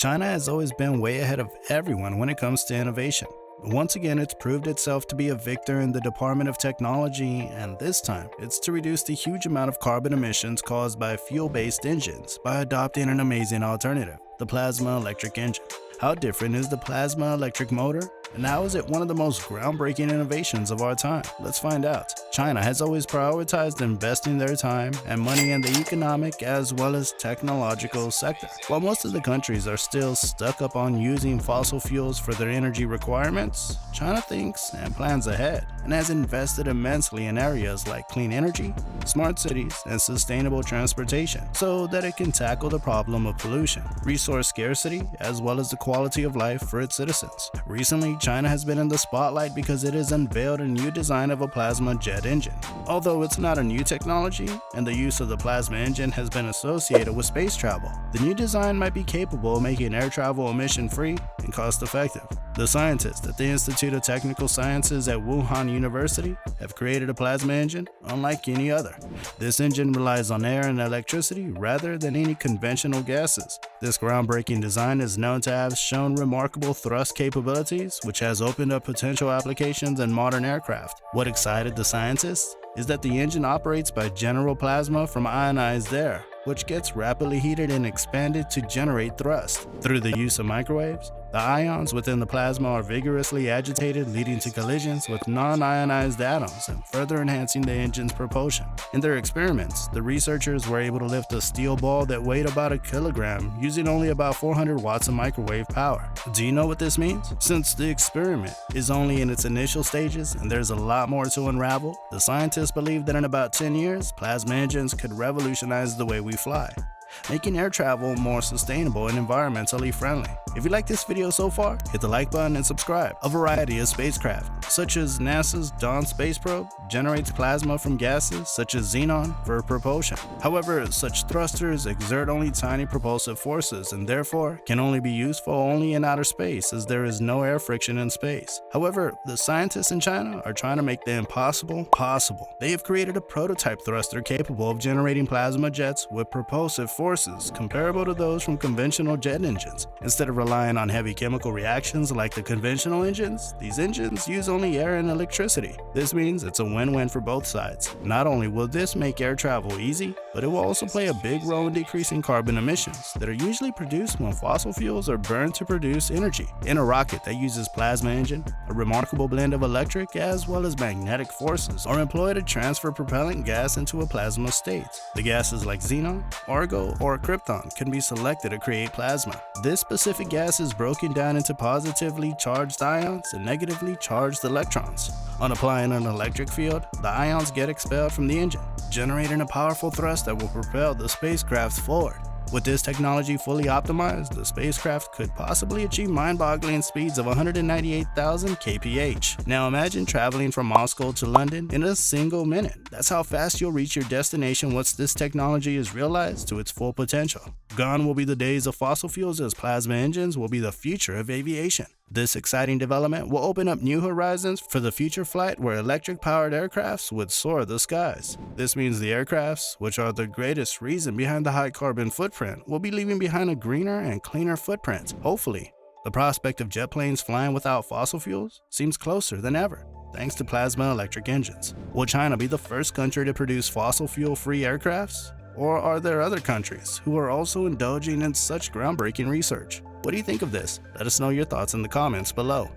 China has always been way ahead of everyone when it comes to innovation. Once again, it's proved itself to be a victor in the Department of Technology, and this time, it's to reduce the huge amount of carbon emissions caused by fuel-based engines by adopting an amazing alternative, the plasma electric engine. How different is the plasma electric motor? And how is it one of the most groundbreaking innovations of our time? Let's find out. China has always prioritized investing their time and money in the economic as well as technological sector. While most of the countries are still stuck up on using fossil fuels for their energy requirements, China thinks and plans ahead and has invested immensely in areas like clean energy, smart cities, and sustainable transportation so that it can tackle the problem of pollution, resource scarcity, as well as the quality of life for its citizens. Recently, China has been in the spotlight because it has unveiled a new design of a plasma jet engine. Although it's not a new technology, and the use of the plasma engine has been associated with space travel, the new design might be capable of making air travel emission-free and cost-effective. The scientists at the Institute of Technical Sciences at Wuhan University have created a plasma engine unlike any other. This engine relies on air and electricity rather than any conventional gases. This groundbreaking design is known to have shown remarkable thrust capabilities, which has opened up potential applications in modern aircraft. What excited the scientists is that the engine operates by general plasma from ionized air, which gets rapidly heated and expanded to generate thrust. Through the use of microwaves, the ions within the plasma are vigorously agitated, leading to collisions with non-ionized atoms and further enhancing the engine's propulsion. In their experiments, the researchers were able to lift a steel ball that weighed about a kilogram using only about 400 watts of microwave power. Do you know what this means? Since the experiment is only in its initial stages and there's a lot more to unravel, the scientists believe that in about 10 years, plasma engines could revolutionize the way we fly, making air travel more sustainable and environmentally friendly. If you like this video so far, hit the like button and subscribe. A variety of spacecraft, such as NASA's Dawn space probe, generates plasma from gases such as xenon for propulsion. However, such thrusters exert only tiny propulsive forces and therefore can only be useful only in outer space as there is no air friction in space. However, the scientists in China are trying to make the impossible possible. They have created a prototype thruster capable of generating plasma jets with propulsive forces comparable to those from conventional jet engines. Instead of relying on heavy chemical reactions like the conventional engines, these engines use only air and electricity. This means it's a win-win for both sides. Not only will this make air travel easy, but it will also play a big role in decreasing carbon emissions that are usually produced when fossil fuels are burned to produce energy. In a rocket that uses plasma engine, a remarkable blend of electric as well as magnetic forces are employed to transfer propellant gas into a plasma state. The gases like xenon, argon, or krypton can be selected to create plasma. This specific gas is broken down into positively charged ions and negatively charged electrons. On applying an electric field, the ions get expelled from the engine, generating a powerful thrust that will propel the spacecraft forward. With this technology fully optimized, the spacecraft could possibly achieve mind-boggling speeds of 198,000 kph. Now imagine traveling from Moscow to London in a single minute. That's how fast you'll reach your destination once this technology is realized to its full potential. Gone will be the days of fossil fuels, as plasma engines will be the future of aviation. This exciting development will open up new horizons for the future flight where electric-powered aircrafts would soar the skies. This means the aircrafts, which are the greatest reason behind the high carbon footprint, will be leaving behind a greener and cleaner footprint, hopefully. The prospect of jet planes flying without fossil fuels seems closer than ever, thanks to plasma electric engines. Will China be the first country to produce fossil fuel-free aircrafts? Or are there other countries who are also indulging in such groundbreaking research? What do you think of this? Let us know your thoughts in the comments below.